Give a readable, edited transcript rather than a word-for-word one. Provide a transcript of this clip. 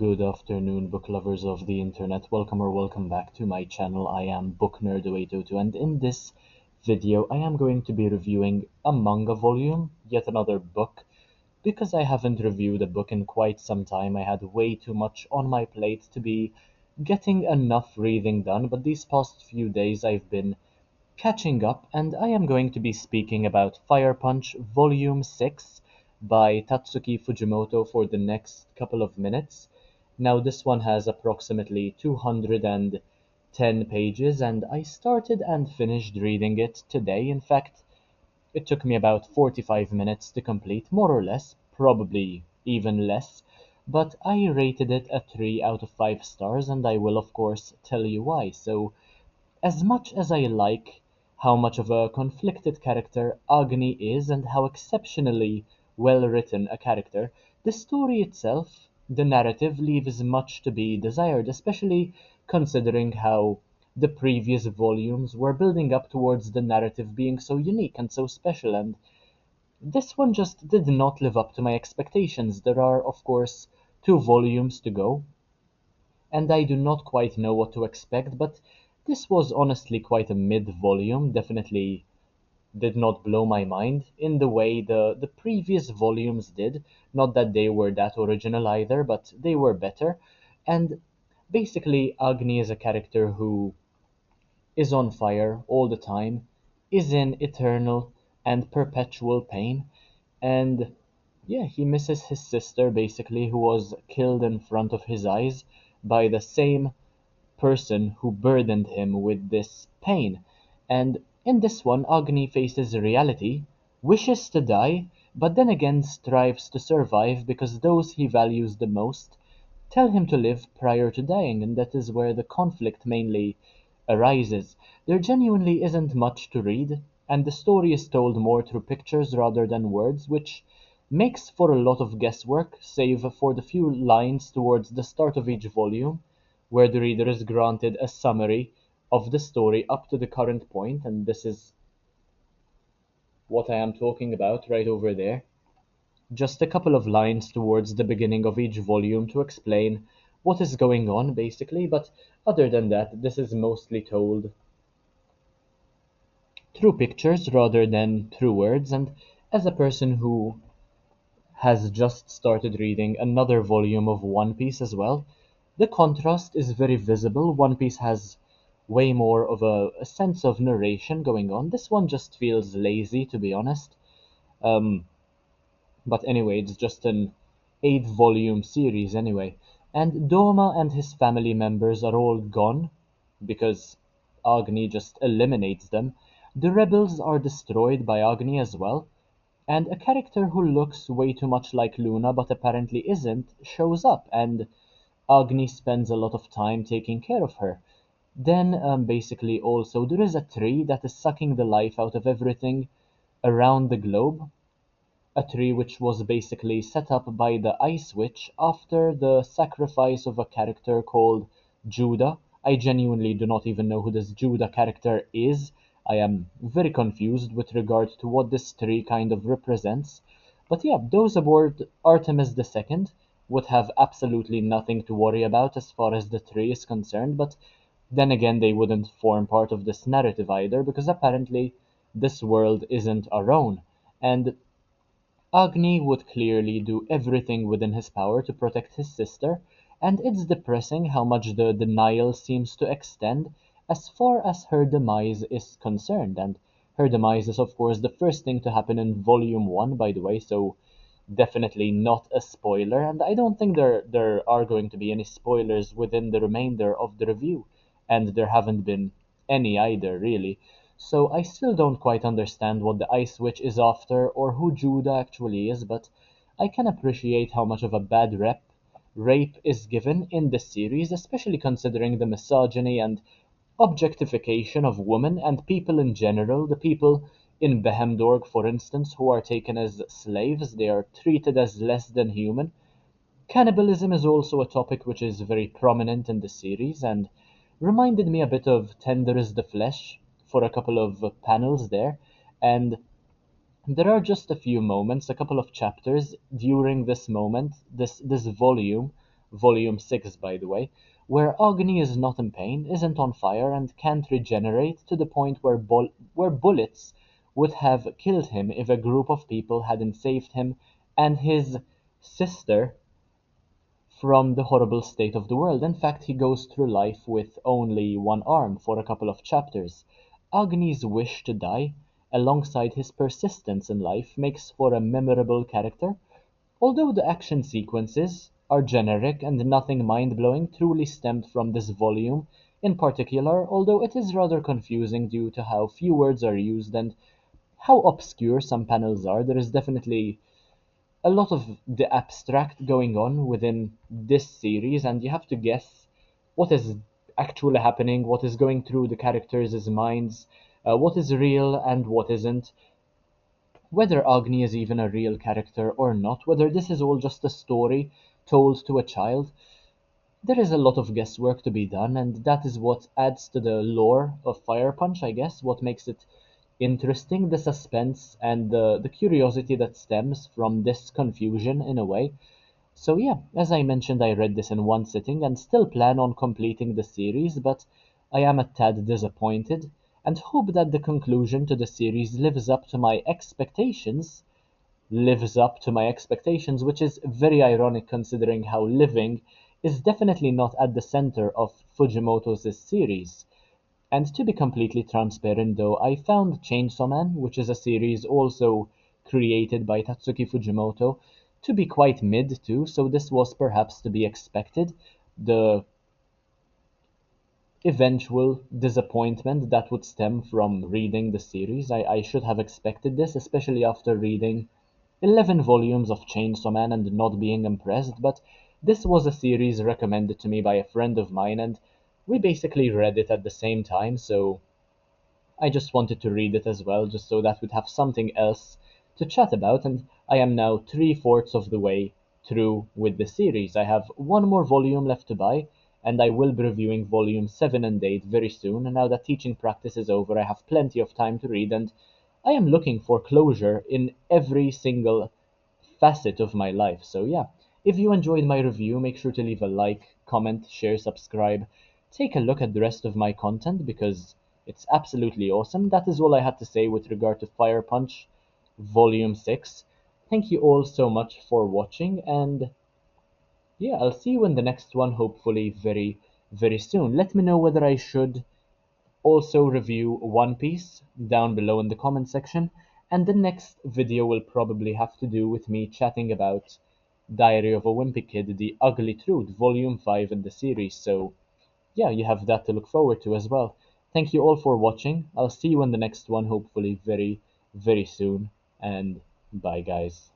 Good afternoon, book lovers of the internet. Welcome or welcome back to my channel. I am BookNerd0802, and in this video, I am going to be reviewing a manga volume, yet another book. Because I haven't reviewed a book in quite some time, I had way too much on my plate to be getting enough reading done, but these past few days I've been catching up, and I am going to be speaking about Fire Punch Volume 6 by Tatsuki Fujimoto for the next couple of minutes. Now, this one has approximately 210 pages, and I started and finished reading it today. In fact, it took me about 45 minutes to complete, more or less, probably even less, but I rated it a 3 out of 5 stars, and I will, of course, tell you why. So, as much as I like how much of a conflicted character Agni is and how exceptionally well written a character, the story itself, the narrative, leaves much to be desired, especially considering how the previous volumes were building up towards the narrative being so unique and so special, and this one just did not live up to my expectations. There are, of course, two volumes to go, and I do not quite know what to expect, but this was honestly quite a mid-volume, definitely did not blow my mind in the way the previous volumes did. Not that they were that original either, but they were better. And basically, Agni is a character who is on fire all the time, is in eternal and perpetual pain, and yeah, he misses his sister basically, who was killed in front of his eyes by the same person who burdened him with this pain. And in this one, Agni faces reality, wishes to die, but then again strives to survive because those he values the most tell him to live prior to dying, and that is where the conflict mainly arises. There genuinely isn't much to read, and the story is told more through pictures rather than words, which makes for a lot of guesswork, save for the few lines towards the start of each volume, where the reader is granted a summary of the story up to the current point, and this is what I am talking about right over there. Just a couple of lines towards the beginning of each volume to explain what is going on, basically, but other than that, this is mostly told through pictures rather than through words, and as a person who has just started reading another volume of One Piece as well, the contrast is very visible. One Piece has way more of a sense of narration going on. This one just feels lazy, to be honest. Um, but anyway, it's just an 8 volume series anyway. And Doma and his family members are all gone because Agni just eliminates them. The rebels are destroyed by Agni as well, and a character who looks way too much like Luna but apparently isn't shows up, and Agni spends a lot of time taking care of her. Then, basically, also, there is a tree that is sucking the life out of everything around the globe. A tree which was basically set up by the Ice Witch after the sacrifice of a character called Judah. I genuinely do not even know who this Judah character is. I am very confused with regard to what this tree kind of represents. But yeah, those aboard Artemis II would have absolutely nothing to worry about as far as the tree is concerned, but then again, they wouldn't form part of this narrative either, because apparently this world isn't our own. And Agni would clearly do everything within his power to protect his sister, and it's depressing how much the denial seems to extend as far as her demise is concerned. And her demise is, of course, the first thing to happen in Volume 1, by the way, so definitely not a spoiler. And I don't think there are going to be any spoilers within the remainder of the review, and there haven't been any either, really. So I still don't quite understand what the Ice Witch is after or who Judah actually is, but I can appreciate how much of a bad rep rape is given in this series, especially considering the misogyny and objectification of women and people in general. The people in Behemdorg, for instance, who are taken as slaves, they are treated as less than human. Cannibalism is also a topic which is very prominent in the series and reminded me a bit of Tender is the Flesh for a couple of panels there. And there are just a few moments, a couple of chapters during this moment, this volume, volume 6 by the way, where Agni is not in pain, isn't on fire, and can't regenerate to the point where bullets would have killed him if a group of people hadn't saved him and his sister from the horrible state of the world. In fact, he goes through life with only one arm for a couple of chapters. Agni's wish to die, alongside his persistence in life, makes for a memorable character. Although the action sequences are generic and nothing mind-blowing truly stemmed from this volume in particular, although it is rather confusing due to how few words are used and how obscure some panels are, there is definitely a lot of the abstract going on within this series, and you have to guess what is actually happening, what is going through the characters' minds, what is real and what isn't, whether Agni is even a real character or not, whether this is all just a story told to a child. There is a lot of guesswork to be done, and that is what adds to the lore of Fire Punch, I guess, what makes it interesting, the suspense and the curiosity that stems from this confusion in a way. So yeah, as I mentioned, I read this in one sitting and still plan on completing the series, but I am a tad disappointed and hope that the conclusion to the series lives up to my expectations, which is very ironic considering how living is definitely not at the center of Fujimoto's series. And to be completely transparent though, I found Chainsaw Man, which is a series also created by Tatsuki Fujimoto, to be quite mid too, so this was perhaps to be expected. The eventual disappointment that would stem from reading the series. I should have expected this, especially after reading 11 volumes of Chainsaw Man and not being impressed, but this was a series recommended to me by a friend of mine, and we basically read it at the same time, so I just wanted to read it as well, just so that we'd have something else to chat about, and I am now three-fourths of the way through with the series. I have one more volume left to buy, and I will be reviewing volume 7 and 8 very soon, and now that teaching practice is over, I have plenty of time to read, and I am looking for closure in every single facet of my life. So yeah, if you enjoyed my review, make sure to leave a like, comment, share, subscribe. Take a look at the rest of my content because it's absolutely awesome. That is all I had to say with regard to Fire Punch Volume 6. Thank you all so much for watching, and yeah, I'll see you in the next one, hopefully very, very soon. Let me know whether I should also review One Piece down below in the comment section, and the next video will probably have to do with me chatting about Diary of a Wimpy Kid, The Ugly Truth, Volume 5 in the series, so yeah, you have that to look forward to as well. Thank you all for watching. I'll see you in the next one, hopefully very, very soon, and bye guys.